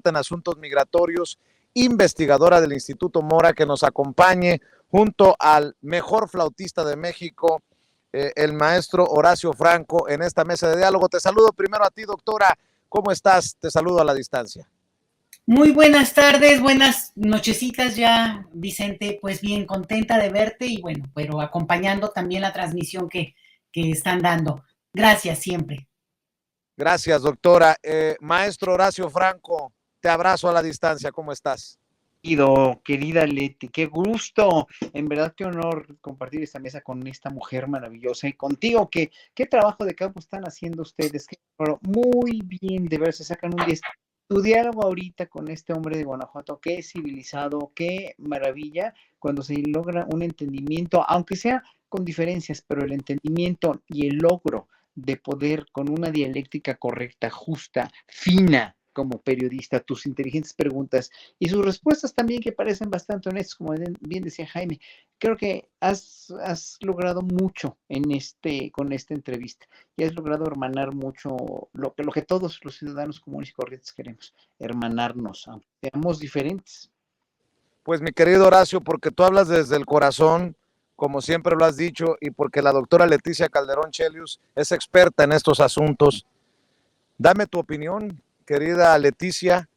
experta en asuntos migratorios, investigadora del Instituto Mora, que nos acompañe junto al mejor flautista de México, el maestro Horacio Franco, en esta mesa de diálogo. Te saludo primero a ti, doctora. ¿Cómo estás? Te saludo a la distancia. Muy buenas tardes, buenas nochecitas ya, Vicente. Pues bien, contenta de verte y bueno, pero acompañando también la transmisión que están dando. Gracias siempre. Gracias, doctora. Maestro Horacio Franco, te abrazo a la distancia. ¿Cómo estás? Querida Leti, qué gusto, en verdad qué honor compartir esta mesa con esta mujer maravillosa y contigo, qué trabajo de campo están haciendo ustedes, muy bien, de ver, se sacan un 10. Tu diálogo ahorita con este hombre de Guanajuato, qué civilizado, qué maravilla, cuando se logra un entendimiento, aunque sea con diferencias, pero el entendimiento y el logro de poder con una dialéctica correcta, justa, fina, como periodista, tus inteligentes preguntas y sus respuestas también que parecen bastante honestas, como bien decía Jaime. Creo que has logrado mucho con esta entrevista y has logrado hermanar mucho lo que todos los ciudadanos comunes y corrientes queremos, hermanarnos, aunque seamos diferentes. Pues mi querido Horacio, porque tú hablas desde el corazón, como siempre lo has dicho, y porque la doctora Leticia Calderón Chelius es experta en estos asuntos. Dame tu opinión, querida Leticia,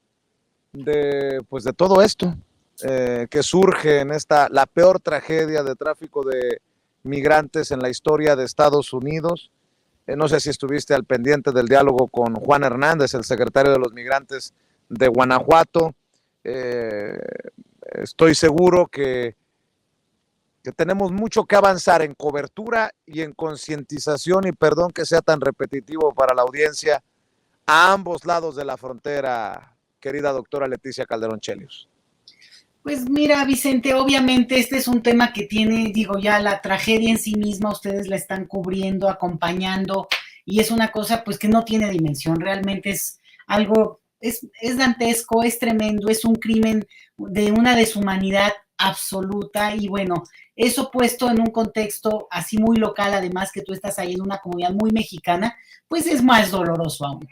de todo esto que surge en la peor tragedia de tráfico de migrantes en la historia de Estados Unidos. No sé si estuviste al pendiente del diálogo con Juan Hernández, el secretario de los Migrantes de Guanajuato. Estoy seguro que tenemos mucho que avanzar en cobertura y en concientización, y perdón que sea tan repetitivo para la audiencia, a ambos lados de la frontera, querida doctora Leticia Calderón Chelius. Pues mira, Vicente, obviamente este es un tema que tiene, ya la tragedia en sí misma, ustedes la están cubriendo, acompañando, y es una cosa pues que no tiene dimensión, realmente es algo, es dantesco, es tremendo, es un crimen de una deshumanidad absoluta, y bueno, eso puesto en un contexto así muy local, además que tú estás ahí en una comunidad muy mexicana, pues es más doloroso aún.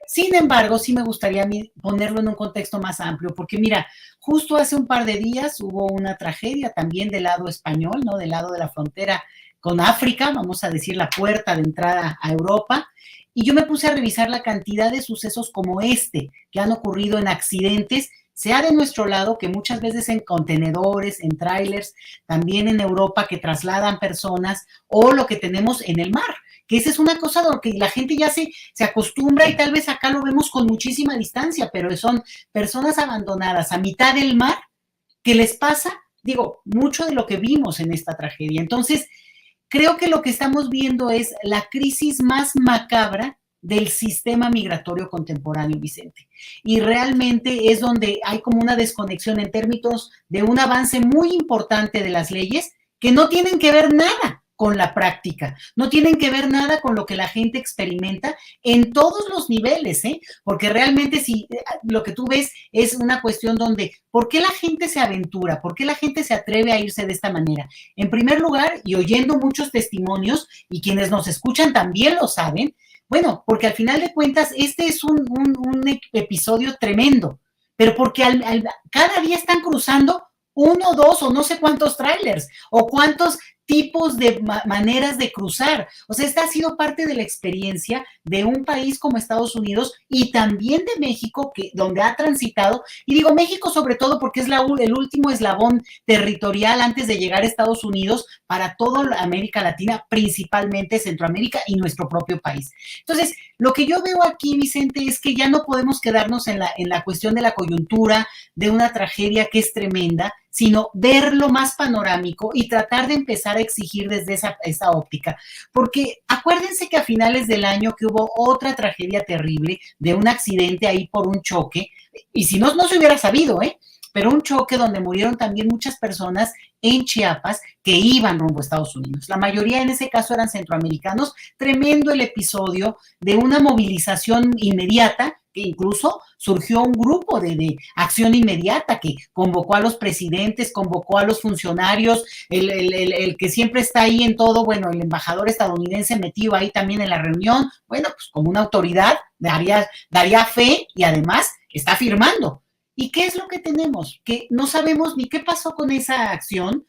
Sin embargo, sí me gustaría ponerlo en un contexto más amplio, porque mira, justo hace un par de días hubo una tragedia también del lado español, ¿no? Del lado de la frontera con África, vamos a decir la puerta de entrada a Europa, y yo me puse a revisar la cantidad de sucesos como este que han ocurrido en accidentes, sea de nuestro lado, que muchas veces en contenedores, en trailers, también en Europa que trasladan personas, o lo que tenemos en el mar, que esa es una cosa de lo que la gente ya se acostumbra y tal vez acá lo vemos con muchísima distancia, pero son personas abandonadas a mitad del mar que les pasa, mucho de lo que vimos en esta tragedia. Entonces, creo que lo que estamos viendo es la crisis más macabra del sistema migratorio contemporáneo, Vicente. Y realmente es donde hay como una desconexión en términos de un avance muy importante de las leyes que no tienen que ver nada con la práctica, no tienen que ver nada con lo que la gente experimenta en todos los niveles, porque realmente si lo que tú ves es una cuestión donde, ¿por qué la gente se aventura? ¿Por qué la gente se atreve a irse de esta manera? En primer lugar, y oyendo muchos testimonios, y quienes nos escuchan también lo saben, bueno, porque al final de cuentas este es un episodio tremendo, pero porque cada día están cruzando 1, 2 o no sé cuántos trailers, o cuántos tipos de maneras de cruzar. O sea, esta ha sido parte de la experiencia de un país como Estados Unidos y también de México, donde ha transitado, y digo México sobre todo porque es el último eslabón territorial antes de llegar a Estados Unidos para toda América Latina, principalmente Centroamérica y nuestro propio país. Entonces, lo que yo veo aquí, Vicente, es que ya no podemos quedarnos en la cuestión de la coyuntura, de una tragedia que es tremenda, sino verlo más panorámico y tratar de empezar a exigir desde esa óptica. Porque acuérdense que a finales del año que hubo otra tragedia terrible de un accidente ahí por un choque, y si no se hubiera sabido, pero un choque donde murieron también muchas personas en Chiapas que iban rumbo a Estados Unidos. La mayoría en ese caso eran centroamericanos. Tremendo el episodio de una movilización inmediata, que incluso surgió un grupo de acción inmediata que convocó a los presidentes, convocó a los funcionarios, el que siempre está ahí en todo, bueno, el embajador estadounidense metido ahí también en la reunión, bueno, pues como una autoridad daría fe, y además está firmando. ¿Y qué es lo que tenemos? Que no sabemos ni qué pasó con esa acción,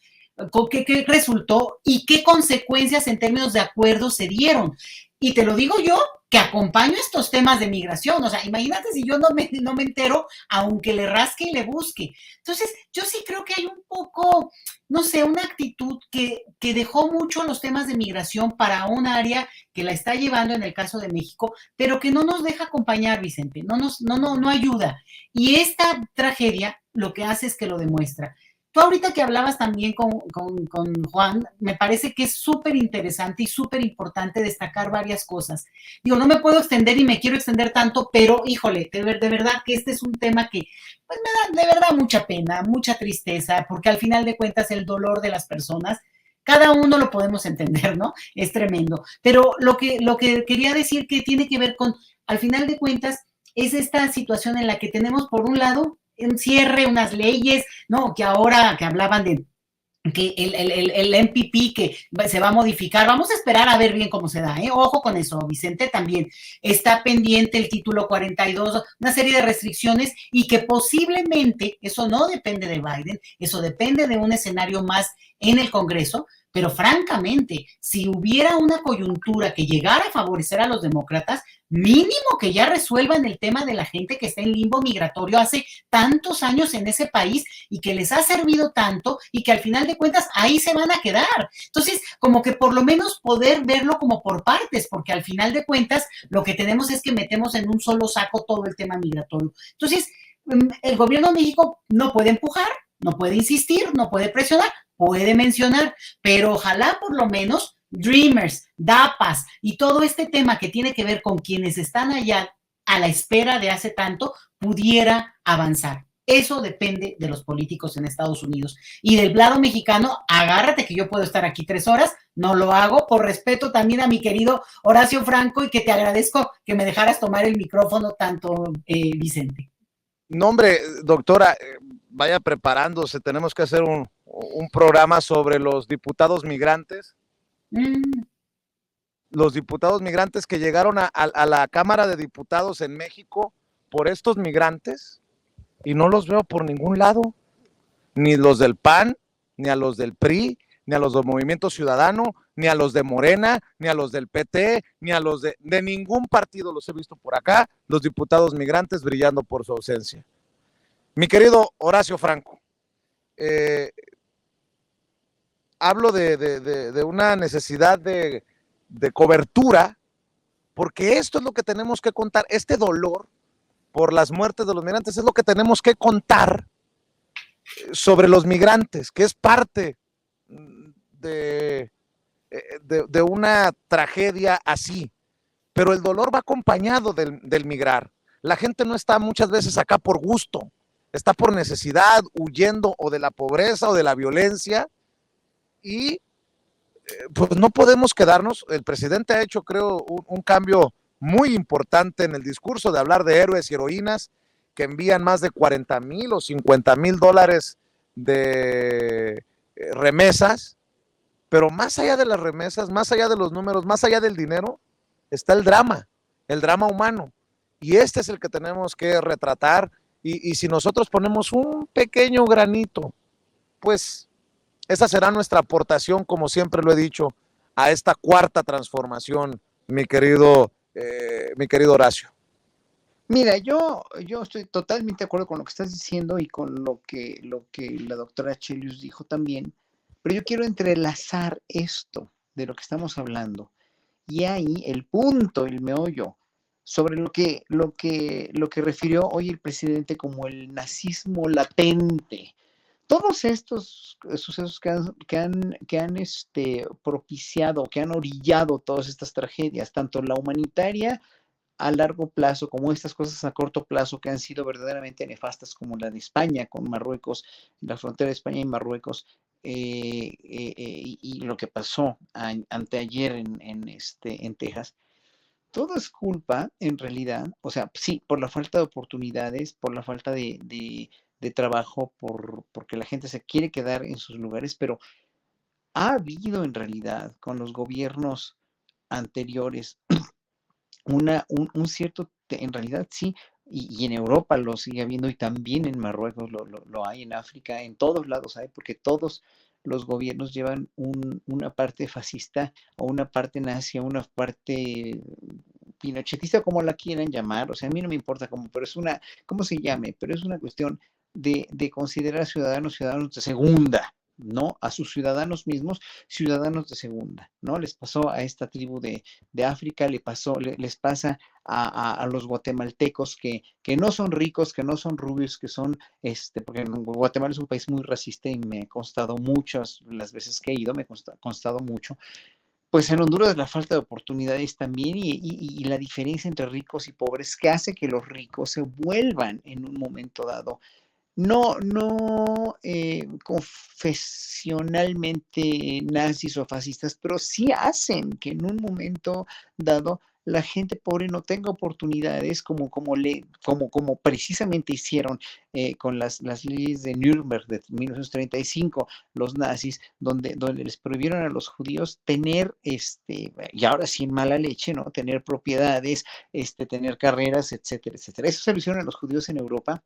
qué resultó y qué consecuencias en términos de acuerdo se dieron. Y te lo digo yo, que acompaño estos temas de migración. O sea, imagínate si yo no me entero, aunque le rasque y le busque. Entonces, yo sí creo que hay un poco, no sé, una actitud que dejó mucho los temas de migración para un área que la está llevando en el caso de México, pero que no nos deja acompañar, Vicente, no ayuda. Y esta tragedia lo que hace es que lo demuestra. Tú ahorita que hablabas también con Juan, me parece que es súper interesante y súper importante destacar varias cosas. Digo, no me puedo extender y me quiero extender tanto, pero híjole, de verdad que este es un tema que pues me da de verdad mucha pena, mucha tristeza, porque al final de cuentas el dolor de las personas, cada uno lo podemos entender, ¿no? Es tremendo. Pero lo que quería decir que tiene que ver con, al final de cuentas, es esta situación en la que tenemos, por un lado, un cierre, unas leyes, ¿no? Que ahora que hablaban de que el MPP que se va a modificar, vamos a esperar a ver bien cómo se da, ¿eh? Ojo con eso, Vicente, también está pendiente el título 42, una serie de restricciones y que posiblemente, eso no depende de Biden, eso depende de un escenario más en el Congreso, pero francamente, si hubiera una coyuntura que llegara a favorecer a los demócratas, mínimo que ya resuelvan el tema de la gente que está en limbo migratorio hace tantos años en ese país y que les ha servido tanto y que al final de cuentas ahí se van a quedar. Entonces, como que por lo menos poder verlo como por partes, porque al final de cuentas lo que tenemos es que metemos en un solo saco todo el tema migratorio. Entonces, el gobierno de México no puede empujar, no puede insistir, no puede presionar, puede mencionar, pero ojalá por lo menos Dreamers, DAPAS y todo este tema que tiene que ver con quienes están allá a la espera de hace tanto pudiera avanzar. Eso depende de los políticos en Estados Unidos. Y del lado mexicano, agárrate que yo puedo estar aquí 3 horas, no lo hago por respeto también a mi querido Horacio Franco y que te agradezco que me dejaras tomar el micrófono tanto, Vicente. No, hombre, doctora, vaya preparándose, tenemos que hacer un programa sobre los diputados migrantes. Los diputados migrantes que llegaron a la Cámara de Diputados en México por estos migrantes y no los veo por ningún lado, ni los del PAN, ni a los del PRI, ni a los del Movimiento Ciudadano, ni a los de Morena, ni a los del PT, ni a los de ningún partido los he visto por acá, los diputados migrantes brillando por su ausencia. Mi querido Horacio Franco, hablo de una necesidad de cobertura, porque esto es lo que tenemos que contar, este dolor por las muertes de los migrantes es lo que tenemos que contar sobre los migrantes, que es parte de una tragedia así, pero el dolor va acompañado del migrar. La gente no está muchas veces acá por gusto, está por necesidad, huyendo o de la pobreza o de la violencia, y pues no podemos quedarnos. El presidente ha hecho, creo, un cambio muy importante en el discurso de hablar de héroes y heroínas que envían más de 40,000 o 50,000 dólares de remesas, pero más allá de las remesas, más allá de los números, más allá del dinero, está el drama humano, y este es el que tenemos que retratar, y si nosotros ponemos un pequeño granito, pues esa será nuestra aportación, como siempre lo he dicho, a esta cuarta transformación, mi querido Horacio. Mira, yo estoy totalmente de acuerdo con lo que estás diciendo y con lo que la doctora Chelius dijo también, pero yo quiero entrelazar esto de lo que estamos hablando y ahí el punto, el meollo, sobre lo que refirió hoy el presidente como el nazismo latente. Todos estos sucesos que han propiciado, que han orillado todas estas tragedias, tanto la humanitaria a largo plazo como estas cosas a corto plazo que han sido verdaderamente nefastas, como la de España con Marruecos, la frontera de España y Marruecos, y lo que pasó anteayer en Texas. Todo es culpa, en realidad, o sea, sí, por la falta de oportunidades, por la falta de trabajo, porque la gente se quiere quedar en sus lugares, pero ha habido en realidad con los gobiernos anteriores un cierto, en realidad sí, y en Europa lo sigue habiendo y también en Marruecos lo hay, en África, en todos lados hay, porque todos los gobiernos llevan una parte fascista o una parte nazi o una parte pinochetista, como la quieran llamar, o sea, a mí no me importa cómo, pero es una, cómo se llame, pero es una cuestión de considerar ciudadanos de segunda, ¿no? A sus ciudadanos mismos, ciudadanos de segunda, ¿no? Les pasó a esta tribu de África, les pasa a los guatemaltecos que no son ricos, que no son rubios, que son, porque Guatemala es un país muy racista y me ha constado muchas las veces que he ido, me ha constado mucho, pues en Honduras la falta de oportunidades también y la diferencia entre ricos y pobres que hace que los ricos se vuelvan en un momento dado no confesionalmente nazis o fascistas, pero sí hacen que en un momento dado la gente pobre no tenga oportunidades como precisamente hicieron con las leyes de Nuremberg de 1935, los nazis, donde les prohibieron a los judíos tener, y ahora sí en mala leche, ¿no? Tener propiedades, tener carreras, etcétera, etcétera. Eso se lo hicieron a los judíos en Europa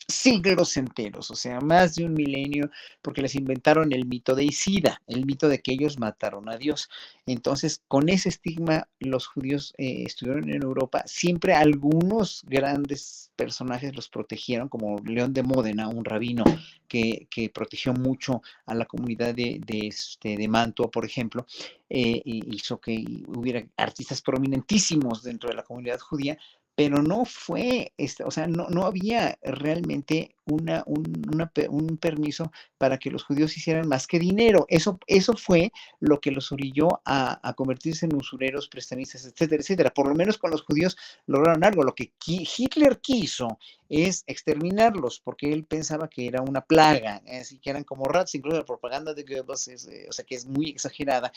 siglos enteros, o sea, más de un milenio, porque les inventaron el mito de Isida, el mito de que ellos mataron a Dios. Entonces, con ese estigma, los judíos estuvieron en Europa. Siempre algunos grandes personajes los protegieron, como León de Módena, un rabino que protegió mucho a la comunidad de Mantua, por ejemplo, hizo que hubiera artistas prominentísimos dentro de la comunidad judía, pero no fue, o sea, no había realmente un permiso para que los judíos hicieran más que dinero. Eso fue lo que los orilló a convertirse en usureros, prestamistas, etcétera, etcétera. Por lo menos con los judíos lograron algo. Lo que Hitler quiso es exterminarlos, porque él pensaba que era una plaga, así que eran como ratas. Incluso la propaganda de Goebbels o sea, que es muy exagerada,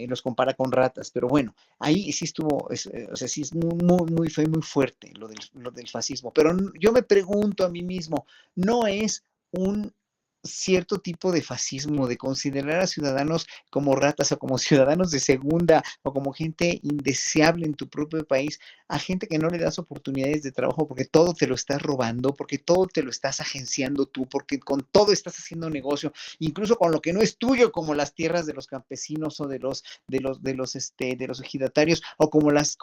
los compara con ratas, pero bueno, ahí sí estuvo, o sea, sí es fue muy fuerte lo del fascismo. Pero yo me pregunto a mí mismo, ¿no es un cierto tipo de fascismo, de considerar a ciudadanos como ratas o como ciudadanos de segunda o como gente indeseable en tu propio país, a gente que no le das oportunidades de trabajo porque todo te lo estás robando, porque todo te lo estás agenciando tú, porque con todo estás haciendo negocio, incluso con lo que no es tuyo, como las tierras de los campesinos o de los ejidatarios, o como las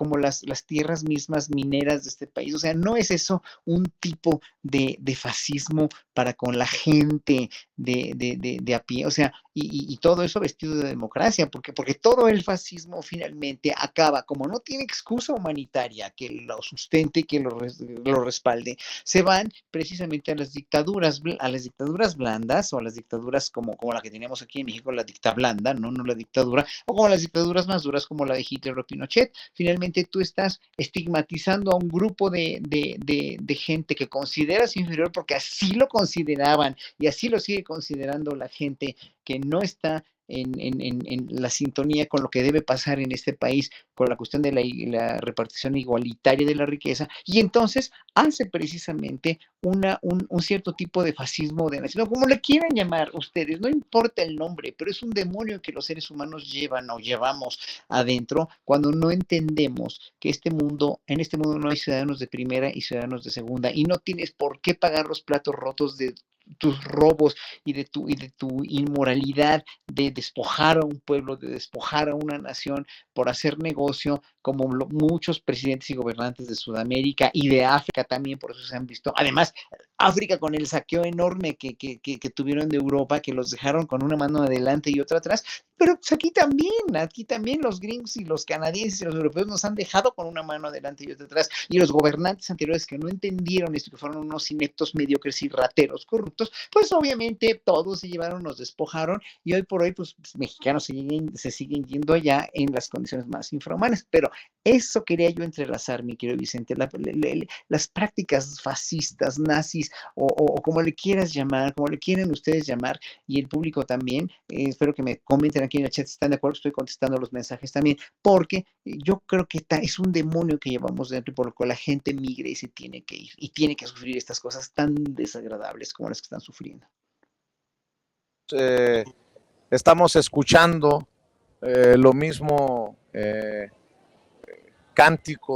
tierras mismas mineras de este país? O sea, ¿no es eso un tipo de fascismo para con la gente de a pie? O sea, y todo eso vestido de democracia, porque todo el fascismo finalmente acaba, como no tiene excusa humanitaria que lo sustente, que lo respalde, se van precisamente a las dictaduras blandas, o a las dictaduras como la que teníamos aquí en México, la dicta blanda, no la dictadura, o como las dictaduras más duras como la de Hitler o Pinochet. Finalmente tú estás estigmatizando a un grupo de gente que consideras inferior porque así lo consideraban y así lo sigue considerando la gente que no está en la sintonía con lo que debe pasar en este país, con la cuestión de la repartición igualitaria de la riqueza, y entonces hace precisamente un cierto tipo de fascismo de nación, como le quieran llamar ustedes, no importa el nombre, pero es un demonio que los seres humanos llevan o llevamos adentro cuando no entendemos que en este mundo no hay ciudadanos de primera y ciudadanos de segunda, y no tienes por qué pagar los platos rotos de tus robos y de tu inmoralidad de despojar a un pueblo, de despojar a una nación por hacer negocio, como muchos presidentes y gobernantes de Sudamérica y de África también, por eso se han visto. Además, África con el saqueo enorme que tuvieron de Europa, que los dejaron con una mano adelante y otra atrás, pero pues aquí también los gringos y los canadienses y los europeos nos han dejado con una mano adelante y otra atrás, y los gobernantes anteriores que no entendieron esto, que fueron unos ineptos, mediocres y rateros corruptos, pues obviamente todos se llevaron, nos despojaron, y hoy por hoy pues mexicanos se siguen yendo allá en las condiciones más infrahumanas. Pero eso quería yo entrelazar, mi querido Vicente, las prácticas fascistas, nazis, o como le quieras llamar, como le quieren ustedes llamar, y el público también. Espero que me comenten aquí en el chat si están de acuerdo. Estoy contestando los mensajes también, porque yo creo que es un demonio que llevamos dentro y por lo que la gente migre y se tiene que ir y tiene que sufrir estas cosas tan desagradables como las que están sufriendo. Estamos escuchando lo mismo cántico